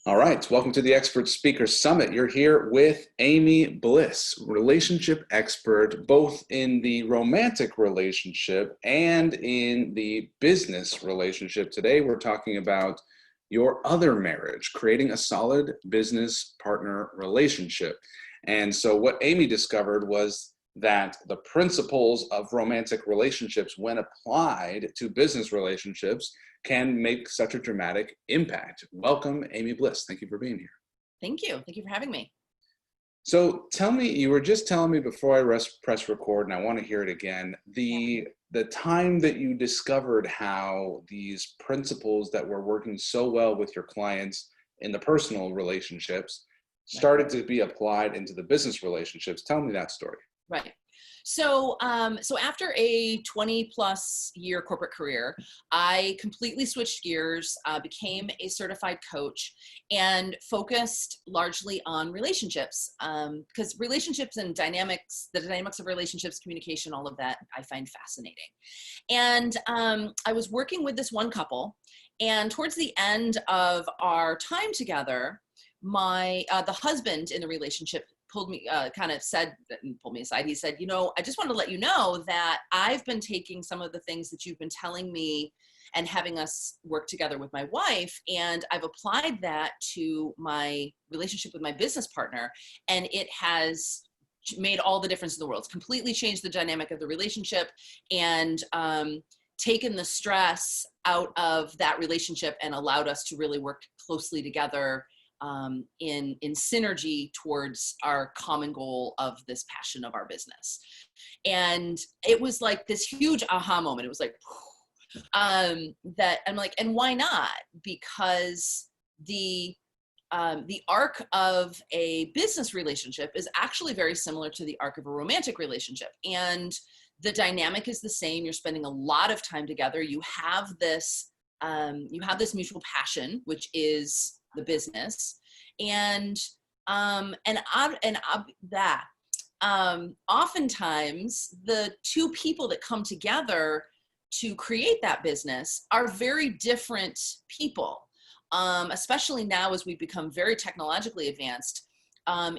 All right, welcome to the Expert Speaker Summit. You're here with Amy Bliss, relationship expert, both in the romantic relationship and in the business relationship. Today, we're talking about your other marriage, creating a solid business partner relationship. And so what Amy discovered was that the principles of romantic relationships, when applied to business relationships, can make such a dramatic impact. Welcome, Amy Bliss. Thank you for being here. Thank you. Thank you for having me. So tell me, you were just telling me before I press record, and I want to hear it again, the time that you discovered how these principles that were working so well with your clients in the personal relationships started to be applied into the business relationships. Tell me that story. Right. So after a 20 plus year corporate career, I completely switched gears, became a certified coach, and focused largely on relationships, because relationships and the dynamics of relationships, communication, all of that, I find fascinating. And I was working with this one couple, and towards the end of our time together, the husband in the relationship pulled me aside. He said, I just wanted to let you know that I've been taking some of the things that you've been telling me and having us work together with my wife, and I've applied that to my relationship with my business partner, and it has made all the difference in the world. It's completely changed the dynamic of the relationship and taken the stress out of that relationship and allowed us to really work closely together in synergy towards our common goal of this passion of our business. And it was like this huge aha moment. It was like, that I'm like, and why not? Because the arc of a business relationship is actually very similar to the arc of a romantic relationship. And the dynamic is the same. You're spending a lot of time together. You have this mutual passion, which is the business, oftentimes the two people that come together to create that business are very different people, especially now as we've become very technologically advanced.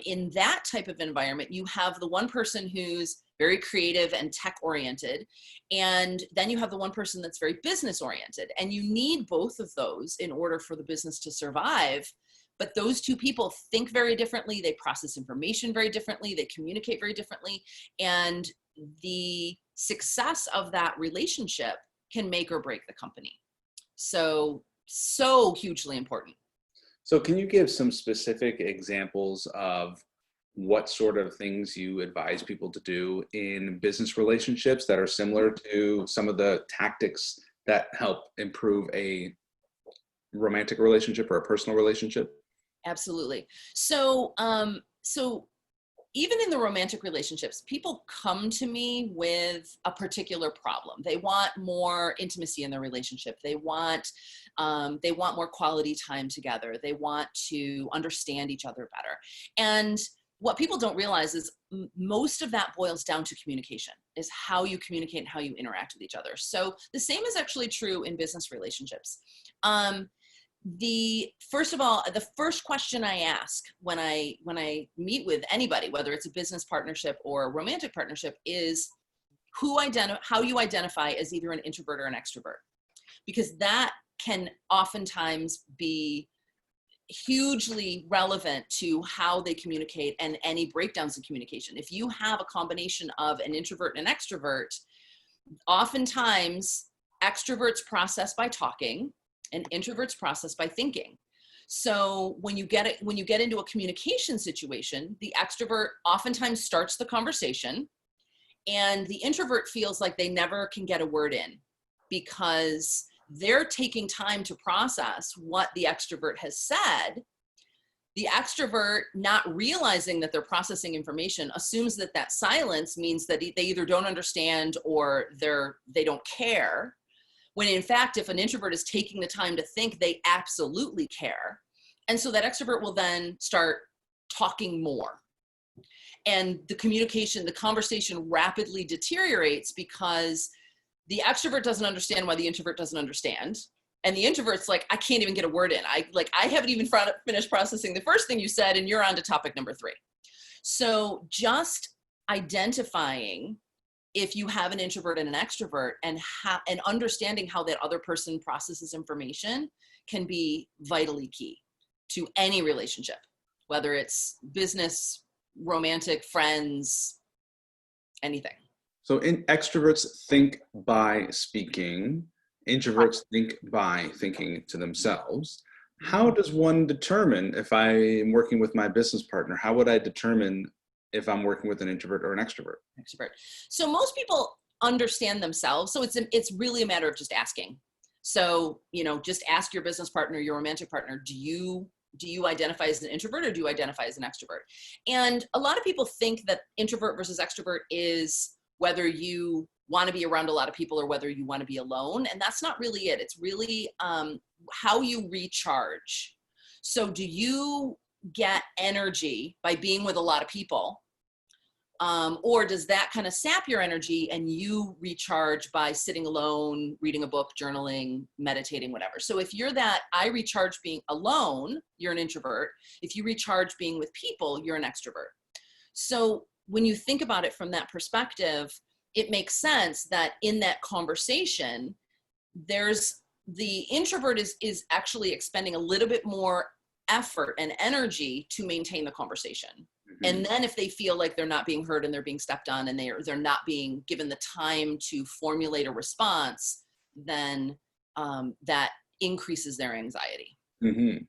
In that type of environment, you have the one person who's very creative and tech oriented, and then you have the one person that's very business oriented, and you need both of those in order for the business to survive. But those two people think very differently, they process information very differently, they communicate very differently, and the success of that relationship can make or break the company. So hugely important. So can you give some specific examples of what sort of things you advise people to do in business relationships that are similar to some of the tactics that help improve a romantic relationship or a personal relationship? Absolutely. So even in the romantic relationships, people come to me with a particular problem. They want more intimacy in their relationship. They want more quality time together. They want to understand each other better. And what people don't realize is most of that boils down to communication, is how you communicate and how you interact with each other. So the same is actually true in business relationships. First of all, the first question I ask when I meet with anybody, whether it's a business partnership or a romantic partnership, is how you identify as either an introvert or an extrovert, because that can oftentimes be hugely relevant to how they communicate and any breakdowns in communication. If you have a combination of an introvert and an extrovert, oftentimes extroverts process by talking and introverts process by thinking. So when you get into a communication situation, the extrovert oftentimes starts the conversation, and the introvert feels like they never can get a word in because they're taking time to process what the extrovert has said. The extrovert, not realizing that they're processing information, assumes that silence means that they either don't understand or they don't care. When in fact, if an introvert is taking the time to think, they absolutely care. And so that extrovert will then start talking more. And the conversation rapidly deteriorates because the extrovert doesn't understand why the introvert doesn't understand. And the introvert's like, I can't even get a word in. I haven't even finished processing the first thing you said, and you're on to topic number 3. So just identifying if you have an introvert and an extrovert, and understanding how that other person processes information can be vitally key to any relationship, whether it's business, romantic, friends, anything. So extroverts think by speaking, introverts think by thinking to themselves. How does one determine if I'm working with my business partner? How would I determine if I'm working with an introvert or an extrovert? Extrovert. So most people understand themselves. So it's really a matter of just asking. So, just ask your business partner, your romantic partner, do you identify as an introvert or do you identify as an extrovert? And a lot of people think that introvert versus extrovert is whether you want to be around a lot of people or whether you want to be alone. And that's not really it. It's really how you recharge. So do you get energy by being with a lot of people? Or does that kind of sap your energy and you recharge by sitting alone, reading a book, journaling, meditating, whatever? So if you're that, I recharge being alone, you're an introvert. If you recharge being with people, you're an extrovert. So when you think about it from that perspective, it makes sense that in that conversation, the introvert is actually expending a little bit more effort and energy to maintain the conversation. And then if they feel like they're not being heard and they're being stepped on and they're not being given the time to formulate a response, then that increases their anxiety. Mm-hmm.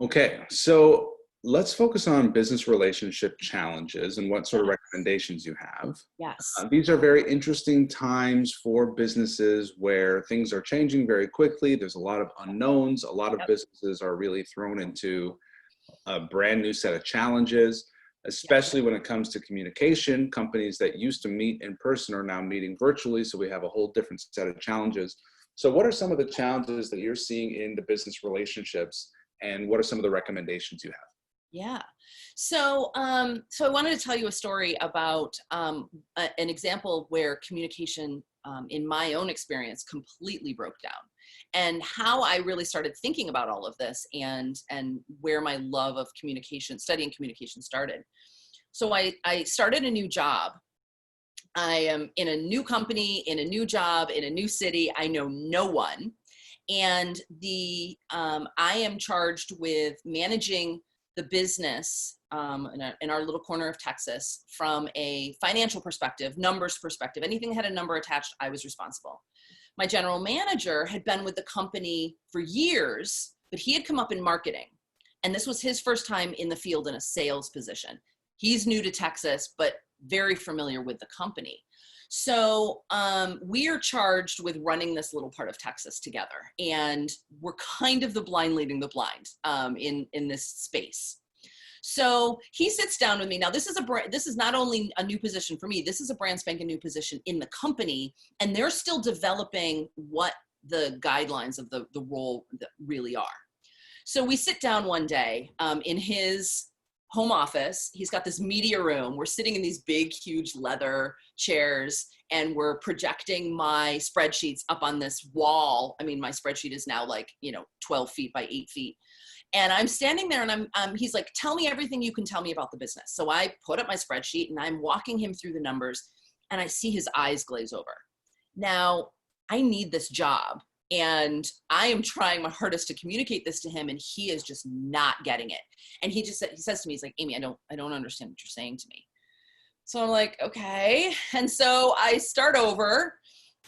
Okay, so let's focus on business relationship challenges and what sort of recommendations you have. Yes. These are very interesting times for businesses where things are changing very quickly. There's a lot of unknowns. A lot of businesses are really thrown into a brand new set of challenges, especially when it comes to communication. Companies that used to meet in person are now meeting virtually, so we have a whole different set of challenges. So what are some of the challenges that you're seeing in the business relationships, and what are some of the recommendations you have? Yeah. So I wanted to tell you a story about an example where communication in my own experience completely broke down, and how I really started thinking about all of this and where my love of communication, studying communication started. So I started a new job. I am in a new company, in a new job, in a new city. I know no one. And I am charged with managing the business in our little corner of Texas from a financial perspective, numbers perspective. Anything that had a number attached, I was responsible. My general manager had been with the company for years, but he had come up in marketing. And this was his first time in the field in a sales position. He's new to Texas, but very familiar with the company. So we are charged with running this little part of Texas together. And we're kind of the blind leading the blind in this space. So he sits down with me. Now, this is not only a new position for me, this is a brand spanking new position in the company, and they're still developing what the guidelines of the role really are. So we sit down one day in his home office. He's got this media room. We're sitting in these big, huge leather chairs, and we're projecting my spreadsheets up on this wall. I mean, my spreadsheet is now 12 feet by 8 feet. And I'm standing there and he's like, tell me everything you can tell me about the business. So I put up my spreadsheet and I'm walking him through the numbers, and I see his eyes glaze over. Now, I need this job, and I am trying my hardest to communicate this to him, and he is just not getting it. And he says to me, he's like, Amy, I don't understand what you're saying to me. So I'm like, okay. And so I start over,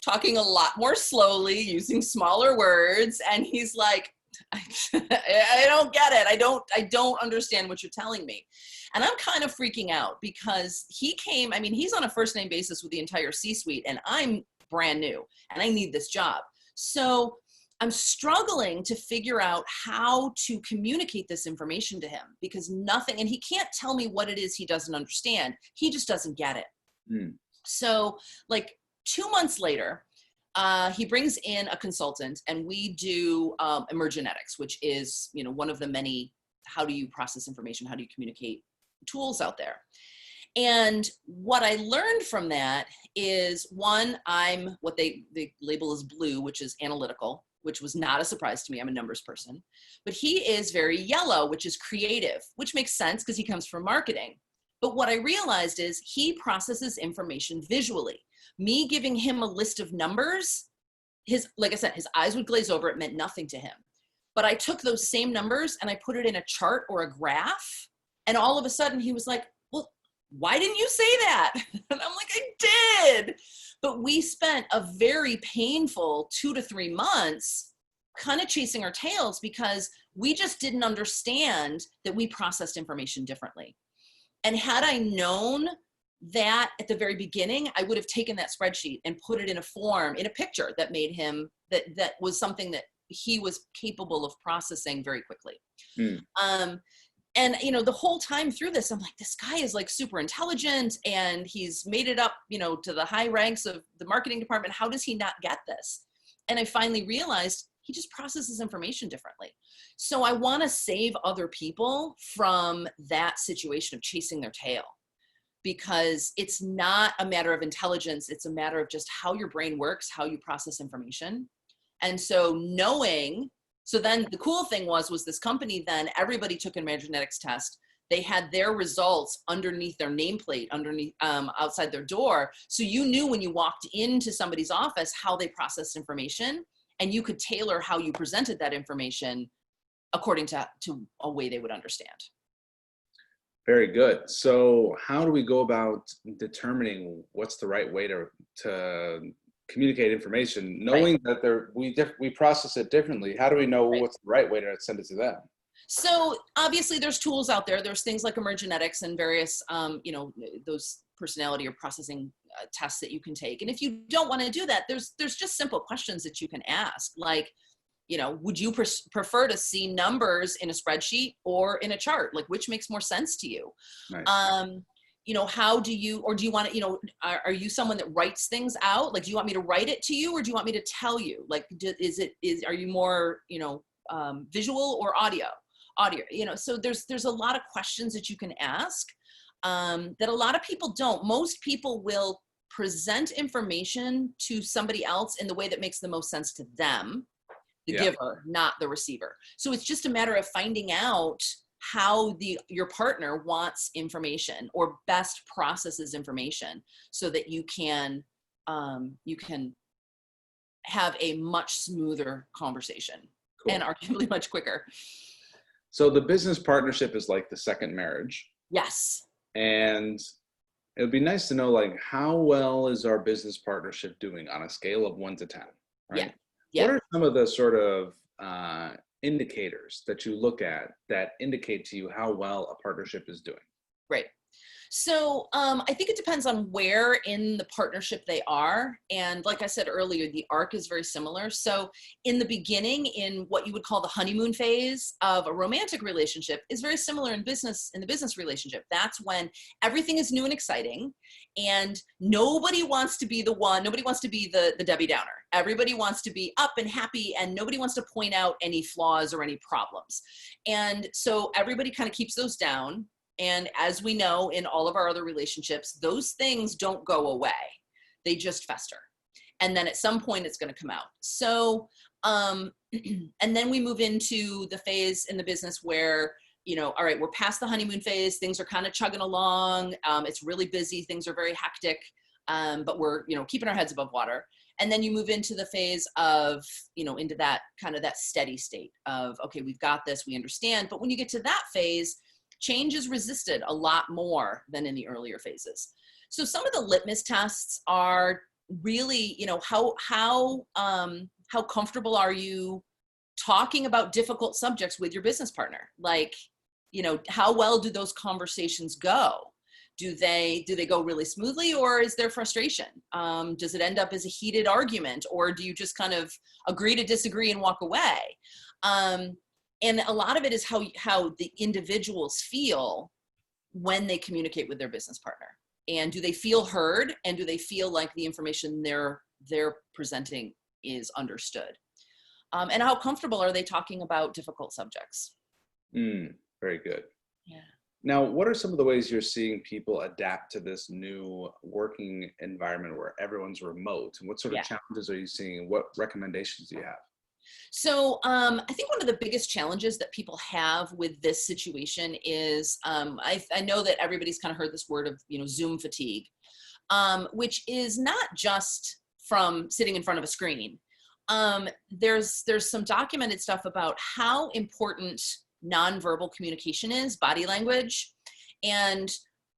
talking a lot more slowly, using smaller words. And he's like, I don't get it. I don't understand what you're telling me. And I'm kind of freaking out because he's on a first name basis with the entire C-suite, and I'm brand new and I need this job. So I'm struggling to figure out how to communicate this information to him, because and he can't tell me what it is he doesn't understand. He just doesn't get it. Mm. So 2 months later, he brings in a consultant, and we do emergenetics, which is, one of the many, how do you process information, how do you communicate tools out there. And what I learned from that is, one, I'm what they label as blue, which is analytical, which was not a surprise to me. I'm a numbers person. But he is very yellow, which is creative, which makes sense because he comes from marketing. But what I realized is he processes information visually. Me giving him a list of numbers, like I said, his eyes would glaze over. It meant nothing to him. But I took those same numbers and I put it in a chart or a graph. And all of a sudden he was like, well, why didn't you say that? And I'm like, I did. But we spent a very painful 2 to 3 months kind of chasing our tails because we just didn't understand that we processed information differently. And had I known that at the very beginning, I would have taken that spreadsheet and put it in a form, in a picture that made him, that was something that he was capable of processing very quickly. And, you know, the whole time through this, I'm like, this guy is like super intelligent and he's made it up, you know, to the high ranks of the marketing department. How does he not get this? And I finally realized he just processes information differently. So I want to save other people from that situation of chasing their tail, because it's not a matter of intelligence. It's a matter of just how your brain works, how you process information. And so so then the cool thing was this company, then everybody took a genetics test. They had their results underneath their nameplate, outside their door. So you knew when you walked into somebody's office how they processed information, and you could tailor how you presented that information according to a way they would understand. Very good. So how do we go about determining what's the right way to communicate information, knowing that we process it differently? How do we know what's the right way to send it to them? So obviously there's tools out there. There's things like emergenetics and various, you know, those personality or processing tests that you can take. And if you don't want to do that, there's just simple questions that you can ask. Like, you know, would you prefer to see numbers in a spreadsheet or in a chart? Like, which makes more sense to you? Nice. You know, how do you, or do you want to, you know, are you someone that writes things out? Like, do you want me to write it to you, or do you want me to tell you? Like, are you more, you know, visual or audio, you know? So there's a lot of questions that you can ask that a lot of people don't. Most people will present information to somebody else in the way that makes the most sense to them, the giver, not the receiver. So it's just a matter of finding out how your partner wants information or best processes information so that you can have a much smoother conversation. Cool. And arguably much quicker. So the business partnership is like the second marriage. Yes. And it would be nice to know, like, how well is our business partnership doing on a scale of 1 to 10, right? Yeah. What are some of the sort of indicators that you look at that indicate to you how well a partnership is doing? Right. So I think it depends on where in the partnership they are. And like I said earlier, the arc is very similar. So in the beginning, in what you would call the honeymoon phase of a romantic relationship, is very similar in the business relationship. That's when everything is new and exciting, and nobody wants to be the Debbie Downer. Everybody wants to be up and happy, and nobody wants to point out any flaws or any problems. And so everybody kind of keeps those down. And as we know in all of our other relationships, those things don't go away. They just fester. And then at some point it's going to come out. So, and then we move into the phase in the business where, you know, all right, we're past the honeymoon phase. Things are kind of chugging along. It's really busy. Things are very hectic. But we're, you know, keeping our heads above water. And then you move into the phase of, you know, into that kind of that steady state of, okay, we've got this, we understand. But when you get to that phase, change is resisted a lot more than in the earlier phases. So some of the litmus tests are really, you know, how comfortable are you talking about difficult subjects with your business partner? Like, you know, how well do those conversations go? Do they go really smoothly, or is there frustration? Does it end up as a heated argument, or do you just kind of agree to disagree and walk away? And a lot of it is how the individuals feel when they communicate with their business partner. And do they feel heard? And do they feel like the information they're presenting is understood? And how comfortable are they talking about difficult subjects? Very good. Yeah. Now, what are some of the ways you're seeing people adapt to this new working environment where everyone's remote? And what sort of Yeah. challenges are you seeing? What recommendations do you have? So I think one of the biggest challenges that people have with this situation is I know that everybody's kind of heard this word of, Zoom fatigue, which is not just from sitting in front of a screen. There's some documented stuff about how important nonverbal communication is, body language. And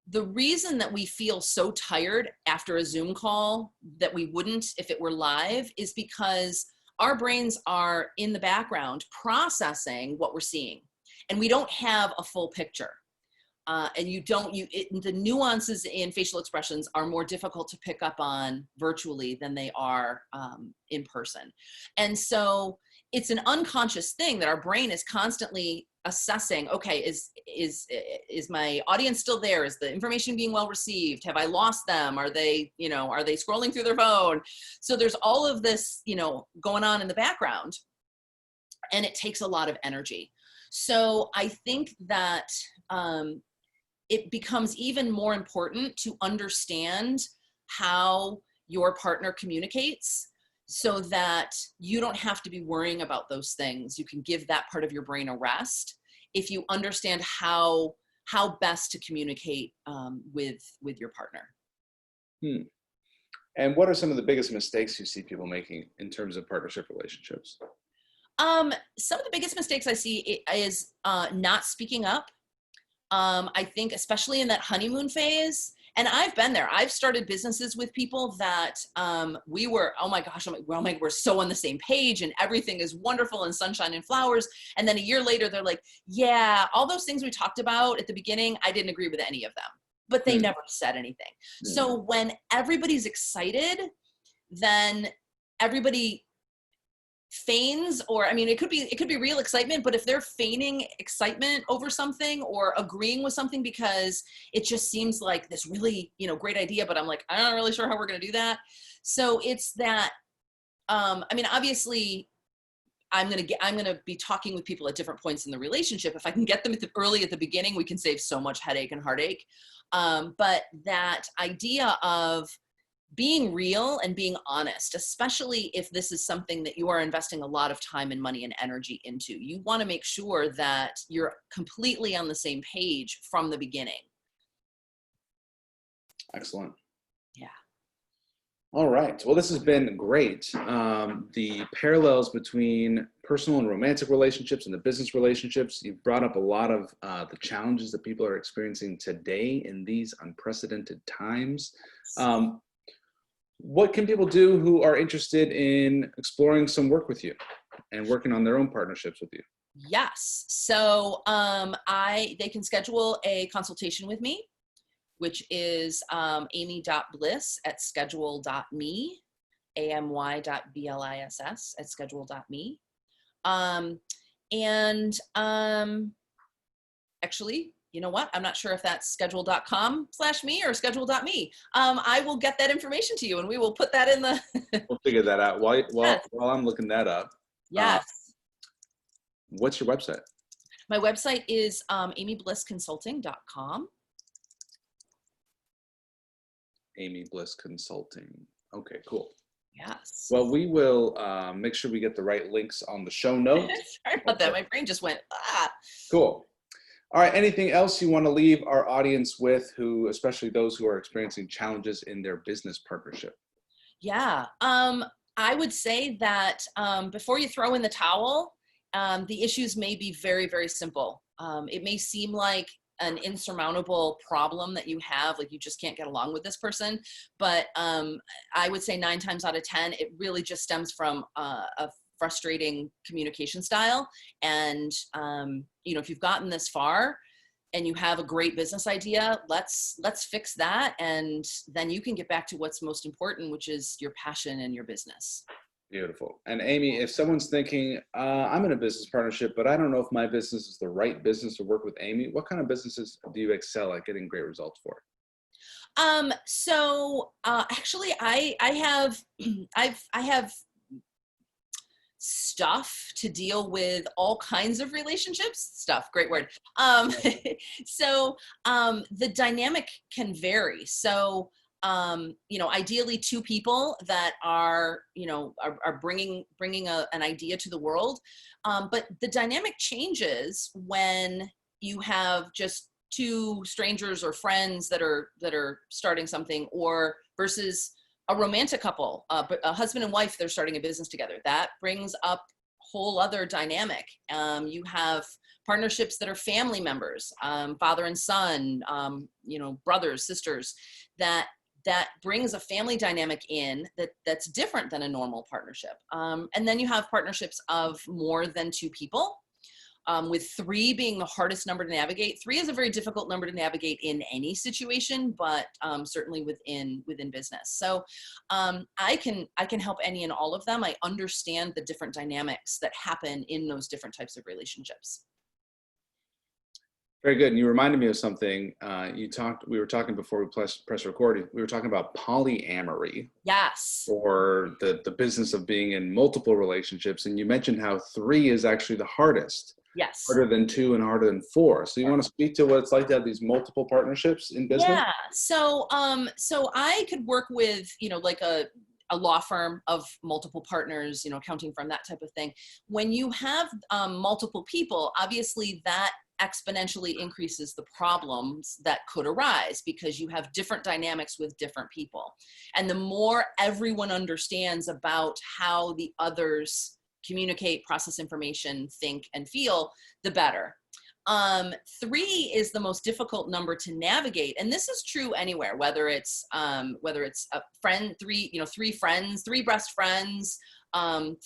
the reason that we feel so tired after a Zoom call that we wouldn't if it were live is because our brains are in the background processing what we're seeing, and we don't have a full picture. And the nuances in facial expressions are more difficult to pick up on virtually than they are in person. And so it's an unconscious thing that our brain is constantly assessing, okay, is my audience still there? Is the information being well received? Have I lost them? Are they scrolling through their phone? So there's all of this, going on in the background, and it takes a lot of energy. So I think that it becomes even more important to understand how your partner communicates so that you don't have to be worrying about those things. You can give that part of your brain a rest if you understand how best to communicate with your partner. And what are some of the biggest mistakes you see people making in terms of partnership relationships? Some of the biggest mistakes I see is not speaking up. I think especially in that honeymoon phase, and I've been there. I've started businesses with people that we were, oh my gosh, we're so on the same page and everything is wonderful and sunshine and flowers. And then a year later, they're like, yeah, all those things we talked about at the beginning, I didn't agree with any of them, but they never said anything. So when everybody's excited, then everybody feigns, or it could be real excitement, but if they're feigning excitement over something or agreeing with something because it just seems like this really great idea, but I'm like, I'm not really sure how we're going to do that. So it's that obviously I'm going to be talking with people at different points in the relationship. If I can get them early at the beginning, we can save so much headache and heartache. But that idea of being real and being honest, especially if this is something that you are investing a lot of time and money and energy into, you want to make sure that you're completely on the same page from the beginning. Excellent. Yeah. All right. Well, this has been great. The parallels between personal and romantic relationships and the business relationships, you've brought up a lot of the challenges that people are experiencing today in these unprecedented times. What can people do who are interested in exploring some work with you and working on their own partnerships with you? Yes. So they can schedule a consultation with me, which is amy.bliss@schedule.me, amy.bliss@schedule.me. Actually, you know what? I'm not sure if that's schedule.com/me or schedule.me. I will get that information to you and we will put that in the... We'll figure that out while Yes. I'm looking that up. Yes. What's your website? My website is amyblissconsulting.com. Amy Bliss Consulting. Okay, cool. Yes. Well, we will make sure we get the right links on the show notes. Sorry about that. My brain just went, Cool. All right. Anything else you want to leave our audience with, especially those who are experiencing challenges in their business partnership? Yeah. I would say that before you throw in the towel, the issues may be very, very simple. It may seem like an insurmountable problem that you have, like you just can't get along with this person. But I would say 9 times out of 10, it really just stems from a frustrating communication style. And, if you've gotten this far and you have a great business idea, let's fix that. And then you can get back to what's most important, which is your passion and your business. Beautiful. And Amy, if someone's thinking, I'm in a business partnership, but I don't know if my business is the right business to work with Amy, what kind of businesses do you excel at getting great results for? Actually I have stuff to deal with all kinds of relationships. Stuff, great word. So the dynamic can vary. So ideally two people that are bringing an idea to the world, but the dynamic changes when you have just two strangers or friends that are starting something, or versus a romantic couple, a husband and wife, they're starting a business together. That brings up whole other dynamic. You have partnerships that are family members, father and son, brothers, sisters, that brings a family dynamic in that's different than a normal partnership. And then you have partnerships of more than two people, with three being the hardest number to navigate. Three is a very difficult number to navigate in any situation, but certainly within business. So I can help any and all of them. I understand the different dynamics that happen in those different types of relationships. Very good. And you reminded me of something. We were talking before we press recording. We were talking about polyamory. Yes. Or the business of being in multiple relationships. And you mentioned how three is actually the hardest. Yes. Harder than two and harder than four. So you want to speak to what it's like to have these multiple partnerships in business? Yeah. So I could work with, like a law firm of multiple partners, accounting firm, that type of thing. When you have multiple people, obviously that exponentially increases the problems that could arise, because you have different dynamics with different people. And the more everyone understands about how the others communicate, process information, think, and feel, the better. Three is the most difficult number to navigate. And this is true anywhere, whether it's a friend, three friends, three best friends,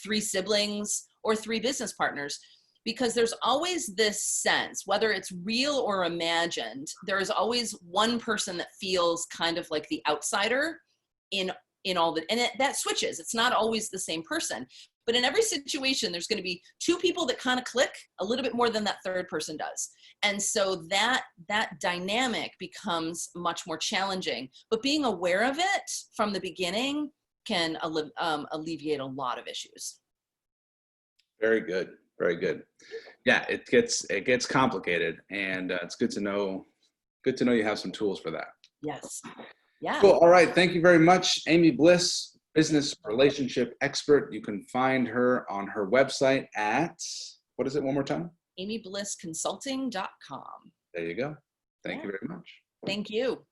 three siblings, or three business partners. Because there's always this sense, whether it's real or imagined, there is always one person that feels kind of like the outsider in all that, and that switches. It's not always the same person. But in every situation, there's going to be two people that kind of click a little bit more than that third person does. And so that dynamic becomes much more challenging. But being aware of it from the beginning can alleviate a lot of issues. Very good. Very good. Yeah, it gets complicated, and it's good to know you have some tools for that. Yes. Yeah. Cool. All right. Thank you very much, Amy Bliss, business relationship expert. You can find her on her website at, what is it one more time? amyblissconsulting.com. There you go. Thank you very much. Thank you.